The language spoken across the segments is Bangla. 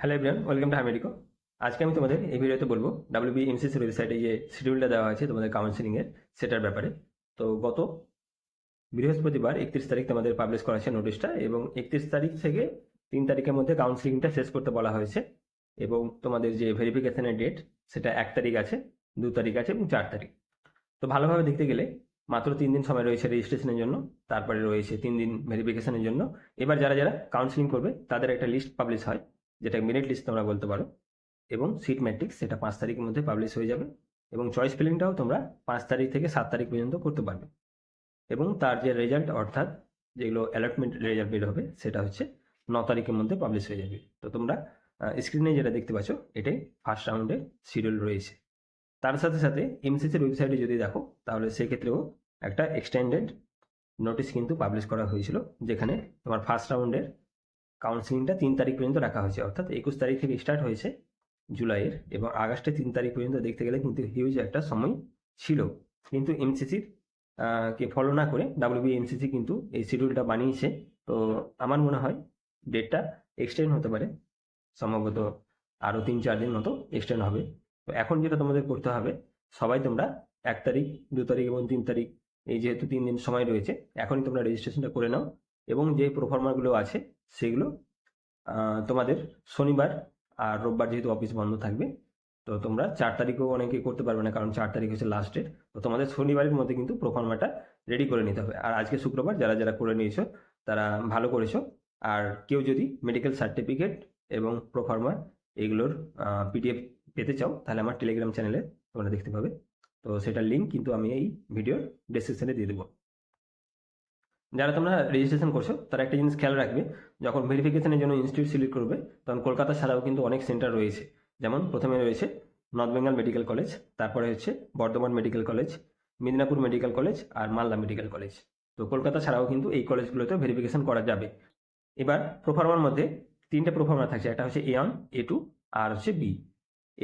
হ্যালো এভরিওয়ান, ওয়েলকাম টু হামেডিকো। আজকে আমি তোমাদের এই ভিডিওতে বলবো WBMCC ওয়েবসাইটে যে শিডিউলটা দেওয়া আছে তোমাদের কাউন্সিলিংয়ের, সেটার ব্যাপারে। তো গত বৃহস্পতিবার 31 তারিখ তোমাদের পাবলিশ করা আছে নোটিশটা, এবং 31 তারিখ থেকে 3 তারিখের মধ্যে কাউন্সিলিংটা শেষ করতে বলা হয়েছে। এবং তোমাদের যে ভেরিফিকেশনের ডেট, সেটা 1 তারিখ আছে, 2 তারিখ আছে এবং 4 তারিখ। তো ভালোভাবে দেখতে গেলে মাত্র 3 দিন সময় রয়েছে রেজিস্ট্রেশনের জন্য, তারপরে রয়েছে 3 দিন ভেরিফিকেশনের জন্য। এবার যারা যারা কাউন্সিলিং করবে তাদের একটা লিস্ট পাবলিশ হয়, যেটা মেরিট লিস্ট তোমরা বলতে পারো। এবং সিট ম্যাট্রিক্স সেটা 5 তারিখের মধ্যে পাবলিশ হয়ে যাবে। এবং চয়েস ফিলিংটাও তোমরা 5 তারিখ থেকে 7 তারিখ পর্যন্ত করতে পারবে। এবং তার যে রেজাল্ট, অর্থাৎ যেগুলো অ্যালটমেন্ট রেজাল্ট বের হবে, সেটা হচ্ছে 9 তারিখের মধ্যে পাবলিশ হয়ে যাবে। তো তোমরা স্ক্রিনে যেটা দেখতে পাচ্ছ, এটাই ফার্স্ট রাউন্ডের শিডিউল রয়েছে। তার সাথে সাথে এমসিসির ওয়েবসাইটে যদি দেখো, তাহলে সেক্ষেত্রেও একটা এক্সটেন্ডেড নোটিশ কিন্তু পাবলিশ করা হয়েছিল, যেখানে তোমার ফার্স্ট রাউন্ডের কাউন্সিলিংটা 3 তারিখ পর্যন্ত রাখা হয়েছে। অর্থাৎ 21 তারিখ থেকে স্টার্ট হয়েছে জুলাইয়ের, এবং আগস্টের 3 তারিখ পর্যন্ত দেখতে গেলে কিন্তু হিউজ একটা সময় ছিল। কিন্তু এমসিসির কে ফলো না করে WBMCC কিন্তু এই শিডিউলটা বানিয়েছে। তো আমার মনে হয় ডেটটা এক্সটেন্ড হতে পারে, সম্ভবত আরও 3-4 দিন মতো এক্সটেন্ড হবে। তো এখন যেটা তোমাদের করতে হবে, সবাই তোমরা 1 তারিখ, 2 তারিখ এবং 3 তারিখ, এই যেহেতু 3 দিন সময় রয়েছে, এখনই তোমরা রেজিস্ট্রেশনটা করে নাও। এবং যে প্রোফর্মাগুলো আছে সেগুলো তোমাদের শনিবার আর রোববার যেহেতু অফিস বন্ধ থাকবে, তো তোমরা 4 তারিখেও অনেকে করতে পারবে না, কারণ 4 তারিখ হচ্ছে লাস্ট ডেট। তো তোমাদের শনিবারের মধ্যে কিন্তু প্রোফর্মাটা রেডি করে নিতে হবে। আর আজকে শুক্রবার, যারা যারা করে নিয়েছো তারা ভালো করেছো। আর কেউ যদি মেডিকেল সার্টিফিকেট এবং প্রোফর্মা এগুলোর PDF পেতে চাও, তাহলে আমার টেলিগ্রাম চ্যানেলে তোমরা দেখতে পাবে। তো সেটার লিঙ্ক কিন্তু আমি এই ভিডিওর ডেসক্রিপশনে দিয়ে দেবো। যারা তোমরা রেজিস্ট্রেশন করছো, তারা একটা জিনিস খেয়াল রাখবে, যখন ভেরিফিকেশনের জন্য ইনস্টিটিউট সিলেক্ট করবে, তখন কলকাতা ছাড়াও কিন্তু অনেক সেন্টার রয়েছে। যেমন প্রথমে রয়েছে নর্থ বেঙ্গল মেডিকেল কলেজ, তারপরে হচ্ছে Bardhaman medical college, Medinipur medical college আর মালদা মেডিকেল কলেজ। তো কলকাতা ছাড়াও কিন্তু এই কলেজগুলোতে ভেরিফিকেশন করা যাবে। এবার প্রোফার্মার মধ্যে 3টে প্রোফার্মা থাকছে, একটা হচ্ছে A1, A2 আর হচ্ছে B।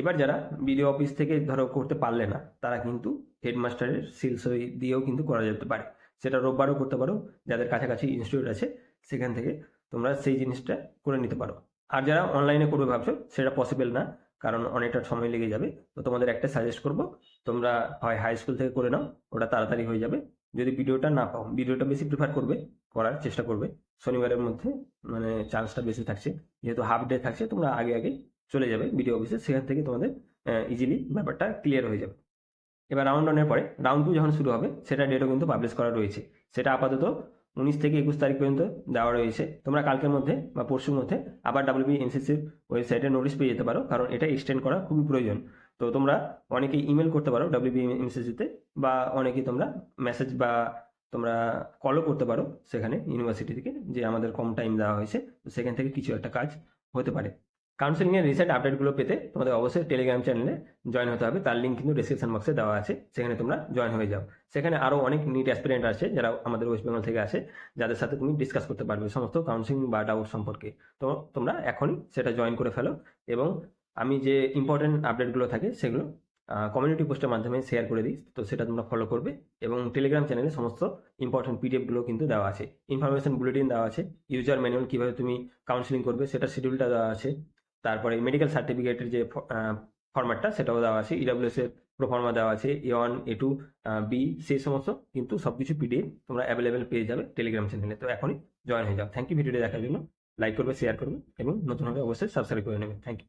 এবার যারা বিডিও অফিস থেকে ধরো করতে পারলে না, তারা কিন্তু হেডমাস্টারের সিল সই দিয়েও কিন্তু করা যেতে পারে। সেটা রোববারও করতে পারো, যাদের কাছাকাছি ইনস্টিটিউট আছে সেখান থেকে তোমরা সেই জিনিসটা করে নিতে পারো। আর যারা অনলাইনে করবে ভাবছো, সেটা পসিবল না, কারণ অনেকটা সময় লেগে যাবে। তো তোমাদের একটা সাজেস্ট করব, তোমরা হয় হাই স্কুল থেকে করে নাও, ওটা তাড়াতাড়ি হয়ে যাবে। যদি ভিডিওটা না পাও, ভিডিওটা বেশি প্রিফার করবে, করার চেষ্টা করবে। শনিবারের মধ্যে মানে চান্সটা বেশি থাকছে, যেহেতু হাফ ডে থাকছে, তোমরা আগে আগে চলে যাবে বিডিও অফিসে, সেখান থেকে তোমাদের ইজিলি ব্যাপারটা ক্লিয়ার হয়ে যাবে। এবার রাউন্ড 1-এর পরে রাউন্ড 2 যখন শুরু হবে, সেটা ডেটও কিন্তু পাবলিশ করা রয়েছে। সেটা আপাতত 19 থেকে 21 তারিখ পর্যন্ত দেওয়া রয়েছে। তোমরা কালকের মধ্যে বা পরশুর মধ্যে আবার WBMCCর ওয়েবসাইটে নোটিশ পেয়ে যেতে পারো, কারণ এটা এক্সটেন্ড করা খুবই প্রয়োজন। তো তোমরা অনেকেই ইমেল করতে পারো WBMCCতে, বা অনেকেই তোমরা মেসেজ বা তোমরা কলও করতে পারো সেখানে ইউনিভার্সিটি থেকে, যে আমাদের কম টাইম দেওয়া হয়েছে, তো সেখান থেকে কিছু একটা কাজ হতে পারে। কাউন্সিলিংয়ের রিসেন্ট আপডেটগুলো পেতে তোমাদের অবশ্যই টেলিগ্রাম চ্যানেলে জয়েন হতে হবে। তার লিঙ্ক কিন্তু ডিসক্রিপশন বক্সে দেওয়া আছে, সেখানে তোমরা জয়েন হয়ে যাও। সেখানে আরও অনেক নিট অ্যাসপিরেন্ট আছে, যারা আমাদের ওয়েস্ট বেঙ্গল থেকে আসে, যাদের সাথে তুমি ডিসকাস করতে পারবে সমস্ত কাউন্সিলিং বা ডাউট সম্পর্কে। তো তোমরা এখনই সেটা জয়েন করে ফেলো। এবং আমি যে ইম্পর্টেন্ট আপডেটগুলো থাকে সেগুলো কমিউনিটি পোস্টের মাধ্যমে শেয়ার করে দিই, তো সেটা তোমরা ফলো করবে। এবং টেলিগ্রাম চ্যানেলে সমস্ত ইম্পর্টেন্ট PDFগুলো কিন্তু দেওয়া আছে, ইনফরমেশন বুলেটিন দেওয়া আছে, ইউজার ম্যানুয়াল কীভাবে তুমি কাউন্সিলিং করবে সেটা শিডিউলটা দেওয়া আছে। তারপরে মেডিকেল সার্টিফিকেটের যে ফরম্যাটটা, সেটাও দেওয়া আছে, EWS এর প্রোফর্মা দেওয়া আছে, A1, A2, B, সেই সমস্ত কিন্তু সবকিছু PDF তোমরা অ্যাভেলেবেল পেয়ে যাবে টেলিগ্রাম চ্যানেলে। তো এখনই জয়েন হয়ে যাও। থ্যাংক ইউ ভিডিওটি দেখার জন্য। লাইক করবে, শেয়ার করবে এবং নতুন হলে অবশ্যই সাবস্ক্রাইব করে নেবে। Thank you.